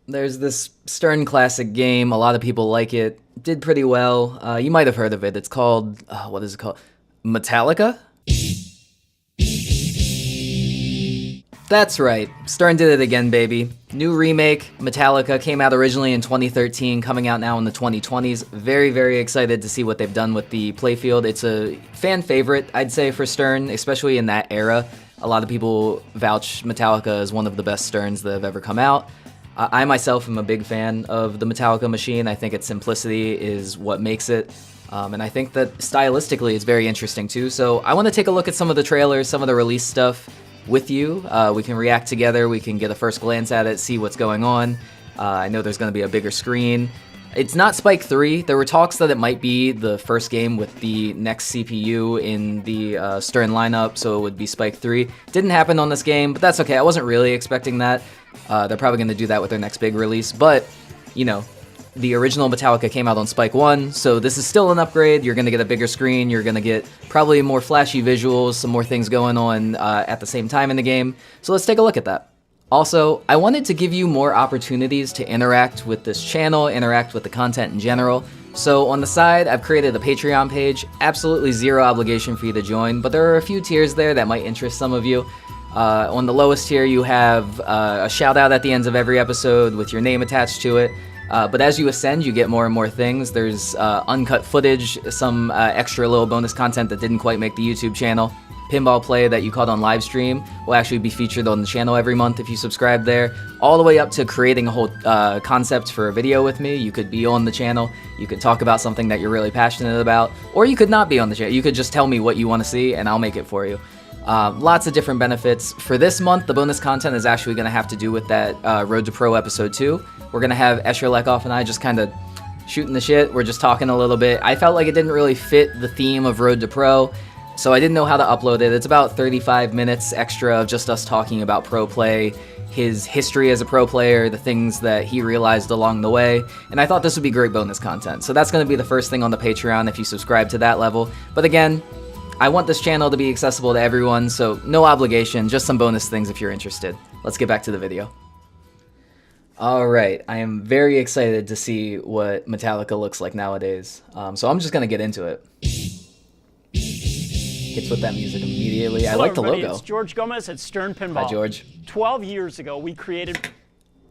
There's this Stern classic game. A lot of people like it. Did pretty well. You might have heard of it. It's called, what is it called? Metallica? That's right. Stern did it again, baby. New remake, Metallica, came out originally in 2013, coming out now in the 2020s. Very, very excited to see what they've done with the playfield. It's a fan favorite, I'd say, for Stern, especially in that era. A lot of people vouch Metallica as one of the best Sterns that have ever come out. I myself am a big fan of the Metallica machine. I think its simplicity is what makes it. And I think that stylistically it's very interesting too. So I want to take a look at some of the trailers, some of the release stuff with you. We can react together, we can get a first glance at it, see what's going on. I know there's going to be a bigger screen. It's not Spike 3. There were talks that it might be the first game with the next CPU in the Stern lineup, so it would be Spike 3. Didn't happen on this game, but that's okay. I wasn't really expecting that. They're probably going to do that with their next big release, but, you know, the original Metallica came out on Spike 1, so this is still an upgrade. You're going to get a bigger screen, you're going to get probably more flashy visuals, some more things going on at the same time in the game. So let's take a look at that. Also, I wanted to give you more opportunities to interact with this channel, interact with the content in general. So on the side, I've created a Patreon page, absolutely zero obligation for you to join, but there are a few tiers there that might interest some of you. On the lowest tier, you have a shout out at the ends of every episode with your name attached to it. But as you ascend, you get more and more things. There's uncut footage, some extra little bonus content that didn't quite make the YouTube channel. Pinball play that you caught on live stream will actually be featured on the channel every month if you subscribe there. All the way up to creating a whole concept for a video with me. You could be on the channel, you could talk about something that you're really passionate about, or you could not be on the channel. You could just tell me what you want to see and I'll make it for you. Lots of different benefits. For this month, the bonus content is actually going to have to do with that Road to Pro episode 2. We're going to have Escher Lekoff and I just kind of shooting the shit. We're just talking a little bit. I felt like it didn't really fit the theme of Road to Pro, so I didn't know how to upload it. It's about 35 minutes extra of just us talking about pro play, his history as a pro player, the things that he realized along the way, and I thought this would be great bonus content. So that's going to be the first thing on the Patreon if you subscribe to that level. But again, I want this channel to be accessible to everyone, so no obligation, just some bonus things if you're interested. Let's get back to the video. Alright, I am very excited to see what Metallica looks like nowadays, so I'm just going to get into it. Hits with that music immediately. Hello, I like the everybody. logo. It's George Gomez at Stern Pinball. Hi, George. 12 years ago, we created...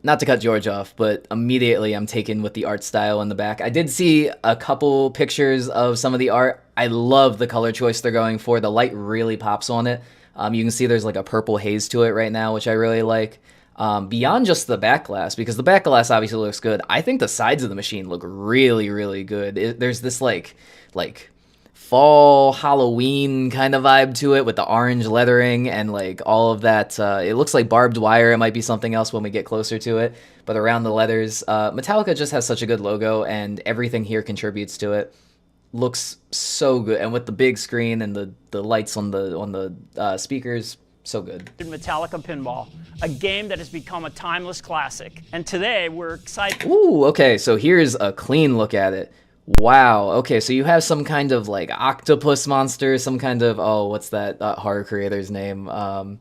Not to cut George off, but immediately I'm taken with the art style in the back. I did see a couple pictures of some of the art. I love the color choice they're going for. The light really pops on it. You can see there's like a purple haze to it right now, which I really like. Beyond just the back glass, because the back glass obviously looks good, I think the sides of the machine look really, really good. There's this like fall Halloween kind of vibe to it with the orange lettering and like all of that. It looks like barbed wire. It might be something else when we get closer to it, but around the letters, Metallica just has such a good logo and everything here contributes to it. Looks so good, and with the big screen and the lights on the speakers, so good. Metallica Pinball, a game that has become a timeless classic. And today we're excited. Ooh, okay, so here's a clean look at it. Wow, okay, so you have some kind of like octopus monster, some kind of, oh, what's that horror creator's name? It'll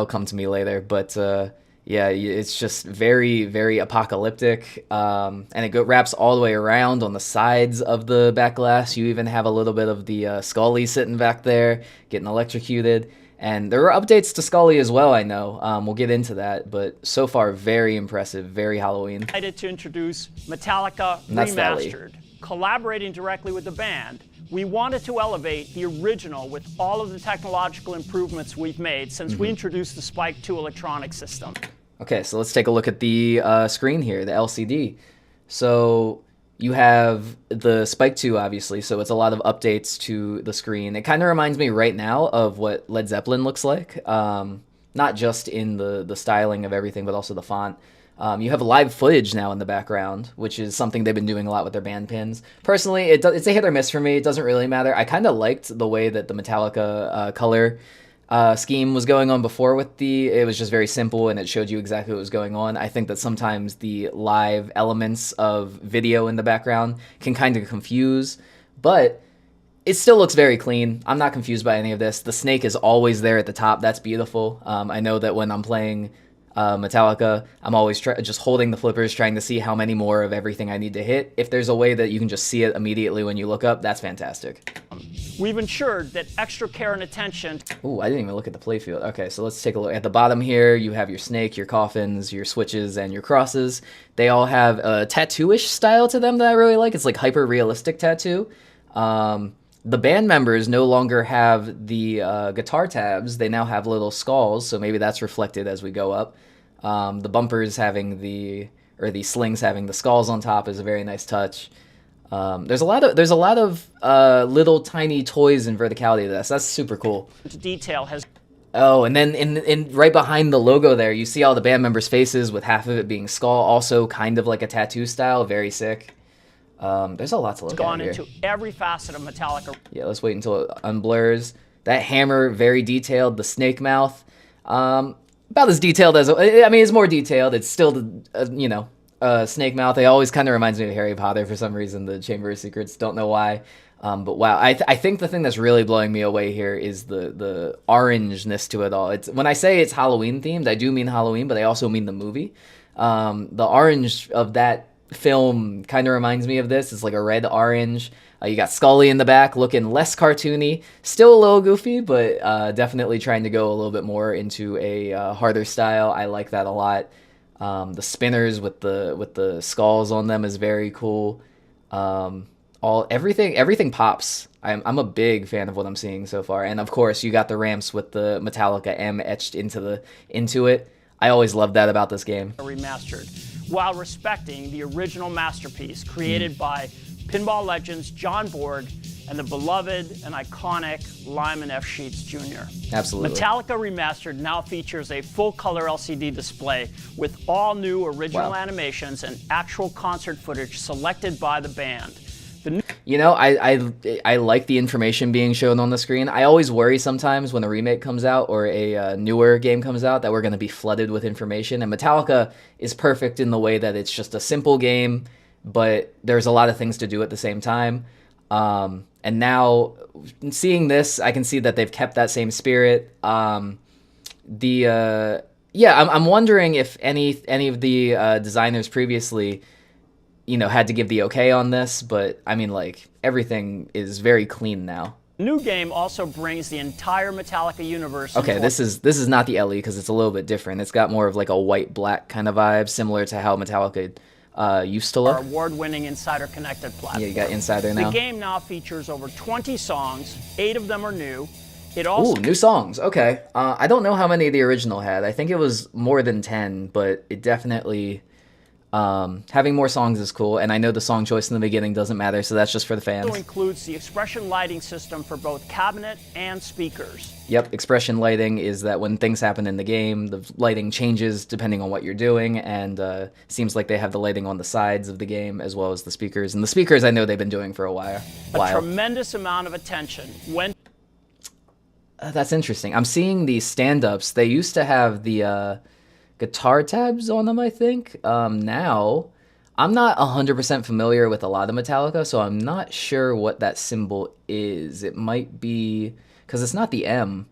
come to me later, but yeah, it's just very, very apocalyptic, and it wraps all the way around on the sides of the back glass. You even have a little bit of the Scully sitting back there, getting electrocuted. And there are updates to Scully as well, I know. We'll get into that, but so far, very impressive, very Halloween. Excited to introduce Metallica Remastered. Collaborating directly with the band, we wanted to elevate the original with all of the technological improvements we've made since we introduced the Spike 2 electronic system. Okay, so let's take a look at the screen here, the LCD. So you have the Spike 2, obviously, so it's a lot of updates to the screen. It kind of reminds me right now of what Led Zeppelin looks like, not just in the styling of everything, but also the font. You have live footage now in the background, which is something they've been doing a lot with their band pins. Personally, it's a hit or miss for me. It doesn't really matter. I kind of liked the way that the Metallica color scheme was going on before with it was just very simple and it showed you exactly what was going on. I think that sometimes the live elements of video in the background can kind of confuse, but it still looks very clean. I'm not confused by any of this. The snake is always there at the top. That's beautiful. I know that when I'm playing Metallica, I'm always just holding the flippers, trying to see how many more of everything I need to hit. If there's a way that you can just see it immediately when you look up, that's fantastic. We've ensured that extra care and attention. Ooh, I didn't even look at the playfield. Okay, so let's take a look. At the bottom here, you have your snake, your coffins, your switches, and your crosses. They all have a tattoo-ish style to them that I really like. It's like hyper-realistic tattoo. The band members no longer have the guitar tabs. They now have little skulls, so maybe that's reflected as we go up. The bumpers having the slings having the skulls on top is a very nice touch. There's a lot of little tiny toys and verticality to this. That's super cool. Detail has. Oh, and then in right behind the logo there, you see all the band members' faces with half of it being skull, also kind of like a tattoo style. Very sick. There's a lot to look at here. Gone into every facet of Metallica. Yeah, let's wait until it unblurs. That hammer, very detailed. The snake mouth, about as detailed as, I mean, it's more detailed. It's still, snake mouth. It always kind of reminds me of Harry Potter for some reason, the Chamber of Secrets. Don't know why. But wow, I think the thing that's really blowing me away here is the orangeness to it all. It's when I say it's Halloween themed, I do mean Halloween, but I also mean the movie. The orange of that film kind of reminds me of this. It's like a red orange. You got Scully in the back looking less cartoony, still a little goofy, but definitely trying to go a little bit more into a harder style. I like that a lot. The spinners with the skulls on them is very cool. Everything pops. I'm a big fan of what I'm seeing so far, and of course you got the ramps with the Metallica M etched into it. I always loved that about this game. Remastered, while respecting the original masterpiece created by pinball legends John Borg and the beloved and iconic Lyman F. Sheets Jr. Absolutely. Metallica Remastered now features a full-color LCD display with all new original animations and actual concert footage selected by the band. I like the information being shown on the screen. I always worry sometimes when a remake comes out or a newer game comes out that we're going to be flooded with information. And Metallica is perfect in the way that it's just a simple game, but there's a lot of things to do at the same time. And now, seeing this, I can see that they've kept that same spirit. I'm wondering if any of the designers previously, had to give the okay on this, but I mean, like, everything is very clean now. The new game also brings the entire Metallica universe. Okay, this is not the LE because it's a little bit different. It's got more of like a white-black kind of vibe, similar to how Metallica used to look. Our award-winning Insider Connected platform. Yeah, you got Insider now. The game now features over 20 songs. 8 of them are new. It also new songs. Okay. I don't know how many the original had. I think it was more than 10, but it definitely... having more songs is cool, and I know the song choice in the beginning doesn't matter, so that's just for the fans. Also includes the expression lighting system for both cabinet and speakers. Yep, expression lighting is that when things happen in the game, the lighting changes depending on what you're doing, and seems like they have the lighting on the sides of the game as well as the speakers. And the speakers I know they've been doing for a while. A tremendous amount of attention went. That's interesting. I'm seeing these stand-ups. They used to have the guitar tabs on them, I think. Now, I'm not 100% familiar with a lot of Metallica, so I'm not sure what that symbol is. It might be, because it's not the M.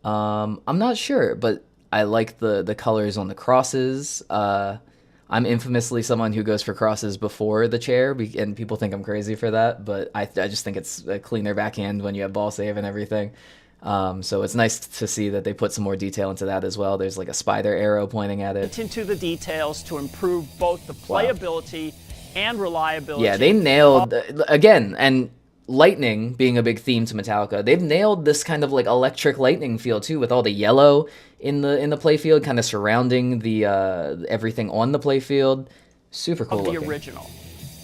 I'm not sure, but I like the colors on the crosses. I'm infamously someone who goes for crosses before the chair, and people think I'm crazy for that, but I just think it's a cleaner backhand when you have ball save and everything. So it's nice to see that they put some more detail into that as well. There's like a spider arrow pointing at it. Into the details to improve both the playability and reliability. Yeah, they nailed, again, and lightning being a big theme to Metallica, they've nailed this kind of like electric lightning feel too, with all the yellow in the playfield kind of surrounding the everything on the playfield. Super cool looking. The original.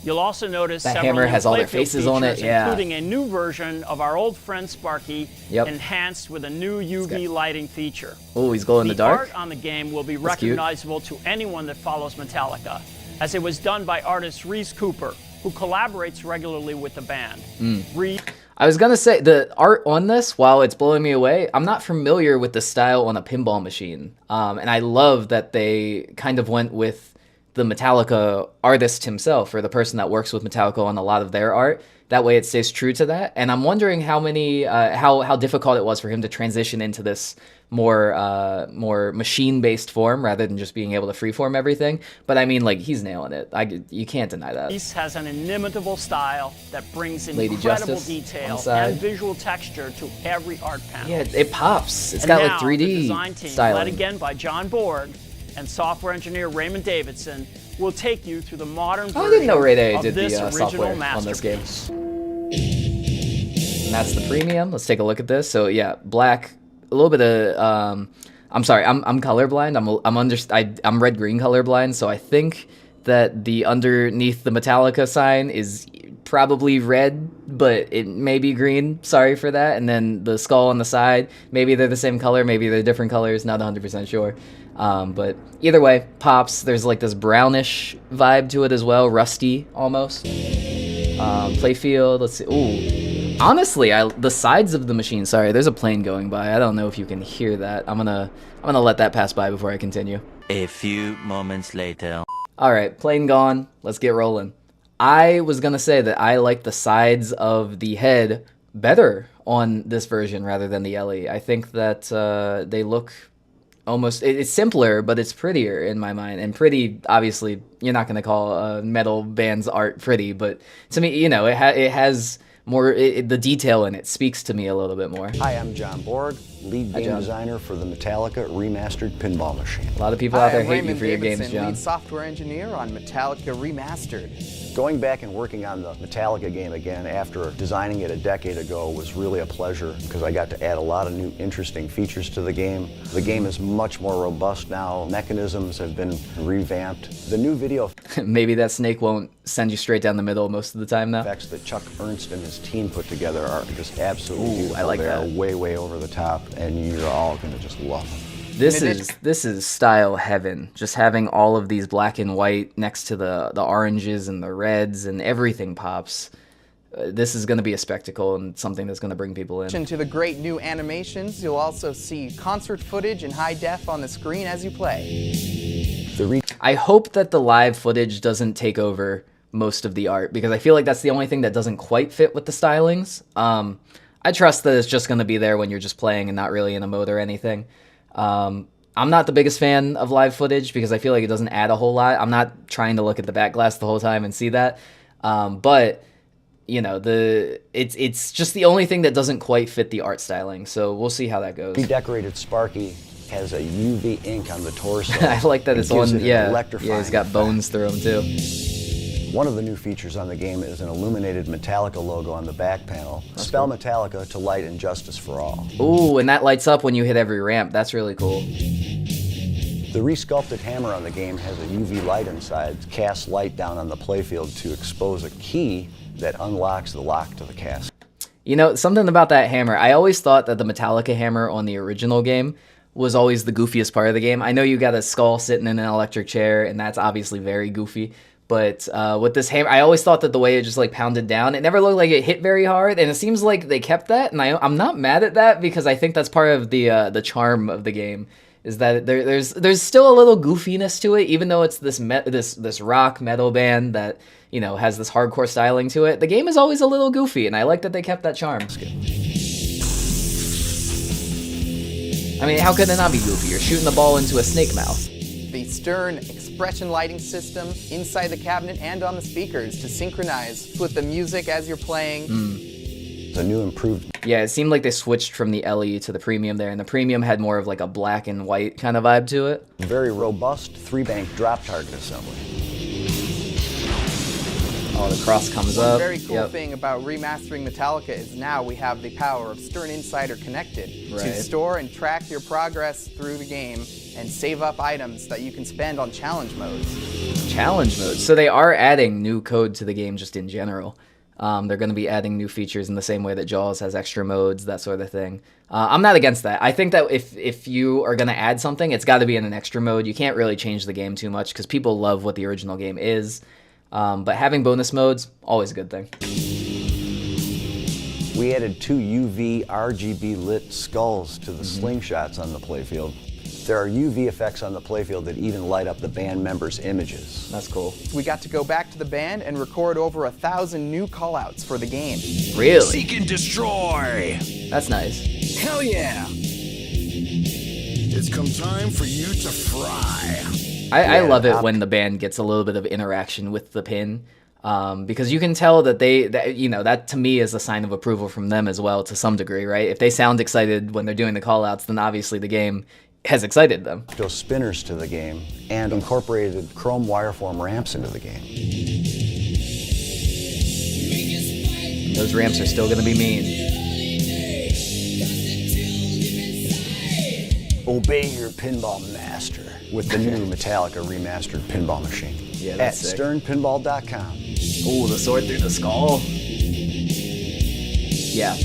You'll also notice that several hammer has all their faces on it, yeah. Including a new version of our old friend Sparky, enhanced with a new UV lighting feature. Oh, he's glow in the dark? The art on the game will be recognizable to anyone that follows Metallica, as it was done by artist Reese Cooper, who collaborates regularly with the band. I was gonna say, the art on this, while it's blowing me away, I'm not familiar with the style on a pinball machine. And I love that they kind of went with the Metallica artist himself, or the person that works with Metallica on a lot of their art. That way it stays true to that. And I'm wondering how difficult it was for him to transition into this more machine-based form rather than just being able to freeform everything. But I mean, like, he's nailing it. You can't deny that. He has an inimitable style that brings Lady incredible Justice detail on the side. and visual texture to every art panel. Yeah, it pops. It's And got now, like 3D the design team, styling. led again by John Borg and software engineer Raymond Davidson, will take you through the modern version I didn't know Ray Day of did the this original software on this game. masterpiece. And that's the premium. Let's take a look at this. So yeah, black, a little bit of. I'm sorry, I'm colorblind. I'm red-green colorblind. So I think that the underneath the Metallica sign is probably red, but it may be green. Sorry for that. And then the skull on the side, maybe they're the same color, maybe they're different colors. Not 100% sure. But either way, pops. There's like this brownish vibe to it as well, rusty almost. Playfield. Let's see. Ooh. Honestly, the sides of the machine. Sorry, there's a plane going by. I don't know if you can hear that. I'm gonna let that pass by before I continue. A few moments later. All right, plane gone. Let's get rolling. I was gonna say that I like the sides of the head better on this version rather than the LE. I think that they look almost, it's simpler, but it's prettier in my mind. And pretty, obviously, you're not gonna call a metal band's art pretty, but to me, you know, it has more, the detail in it speaks to me a little bit more. Hi, I'm John Borg, lead game designer for the Metallica Remastered Pinball machine. A lot of people out there hate you Raymond for your Davidson, games, John. lead software engineer on Metallica Remastered. Going back and working on the Metallica game again after designing it a decade ago was really a pleasure because I got to add a lot of new interesting features to the game. The game is much more robust now. Mechanisms have been revamped. The new video Maybe that snake won't send you straight down the middle most of the time now. effects that Chuck Ernst and his team put together are just absolutely beautiful. I like They that. are way, way over the top, and you're all going to just love them. This is style heaven. Just having all of these black and white next to the oranges and the reds and everything pops. This is going to be a spectacle and something that's going to bring people in. To the great new animations, you'll also see concert footage in high def on the screen as you play. I hope that the live footage doesn't take over most of the art because I feel like that's the only thing that doesn't quite fit with the stylings. I trust that it's just going to be there when you're just playing and not really in a mode or anything. I'm not the biggest fan of live footage because I feel like it doesn't add a whole lot. I'm not trying to look at the back glass the whole time and see that. But you know, it's just the only thing that doesn't quite fit the art styling. So we'll see how that goes. Redecorated Sparky has a UV ink on the torso. I like that it's It gives on, it an yeah, electrifying he's got effect. bones through him too. One of the new features on the game is an illuminated Metallica logo on the back panel. Spell Metallica to light and justice for all. Ooh, and that lights up when you hit every ramp. That's really cool. The resculpted hammer on the game has a UV light inside, casts light down on the playfield to expose a key that unlocks the lock to the castle. You know, something about that hammer, I always thought that the Metallica hammer on the original game was always the goofiest part of the game. I know you got a skull sitting in an electric chair, and that's obviously very goofy. But with this hammer, I always thought that the way it just like pounded down, it never looked like it hit very hard, and it seems like they kept that, and I'm not mad at that because I think that's part of the charm of the game. Is that there's still a little goofiness to it, even though it's this rock metal band that, you know, has this hardcore styling to it. The game is always a little goofy, and I like that they kept that charm. I mean, how could it not be goofy? You're shooting the ball into a snake mouth. The Stern expression lighting system inside the cabinet and on the speakers to synchronize with the music as you're playing. It's a new improved Yeah, it seemed like they switched from the LE to the premium there, and the premium had more of like a black and white kind of vibe to it. very robust 3-bank drop target assembly. Oh, the cross comes One up. very cool Yep. thing about remastering Metallica is now we have the power of Stern Insider Connected Right. to store and track your progress through the game and save up items that you can spend on challenge modes. Challenge mode. So they are adding new code to the game just in general. They're going to be adding new features in the same way that Jaws has extra modes, that sort of thing. I'm not against that. I think that if you are going to add something, it's got to be in an extra mode. You can't really change the game too much because people love what the original game is. But having bonus modes, always a good thing. We added 2 UV RGB lit skulls to the slingshots on the playfield. There are UV effects on the playfield that even light up the band members' images. That's cool. We got to go back to the band and record over 1,000 new callouts for the game. Really? Seek and destroy! That's nice. Hell yeah! It's come time for you to fry. I love it when the band gets a little bit of interaction with the pin, because you can tell that that to me is a sign of approval from them as well to some degree, right? If they sound excited when they're doing the callouts, then obviously the game has excited them. Those spinners to the game and incorporated chrome wireform ramps into the game. Those ramps are still going to be mean. Obey your pinball master with the new Metallica remastered pinball machine. Yeah, at that's sick. sternpinball.com. Ooh, the sword through the skull. Yeah,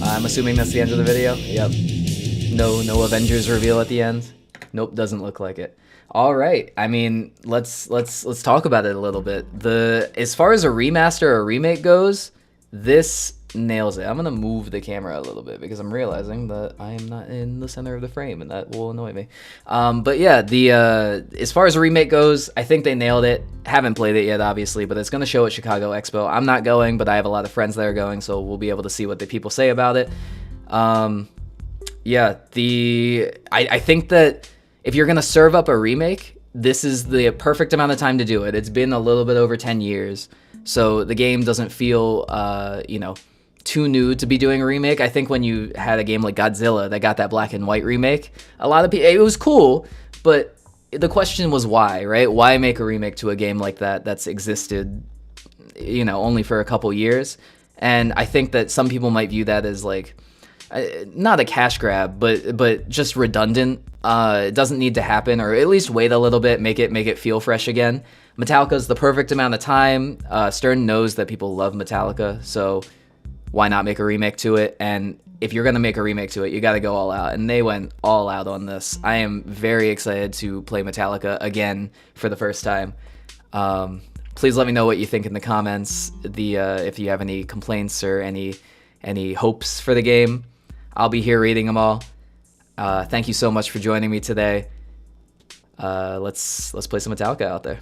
I'm assuming that's the end of the video. Yep. No Avengers reveal at the end. Nope, doesn't look like it. All right. I mean, let's talk about it a little bit. As far as a remaster or remake goes, this nails it. I'm gonna move the camera a little bit because I'm realizing that I am not in the center of the frame, and that will annoy me. But yeah, as far as a remake goes, I think they nailed it. Haven't played it yet, obviously, but it's gonna show at Chicago Expo. I'm not going, but I have a lot of friends that are going, so we'll be able to see what the people say about it. Yeah, I think that if you're gonna serve up a remake, this is the perfect amount of time to do it. It's been a little bit over 10 years, so the game doesn't feel too new to be doing a remake. I think when you had a game like Godzilla that got that black and white remake, a lot of people, it was cool, but the question was why, right? Why make a remake to a game like that that's existed, only for a couple years? And I think that some people might view that as like, not a cash grab, but just redundant. It doesn't need to happen, or at least wait a little bit, make it feel fresh again. Metallica's the perfect amount of time. Stern knows that people love Metallica, so why not make a remake to it? And if you're gonna make a remake to it, you gotta go all out, and they went all out on this. I am very excited to play Metallica again for the first time. Please let me know what you think in the comments. If you have any complaints or any hopes for the game, I'll be here reading them all. Thank you so much for joining me today. Let's play some Metallica out there.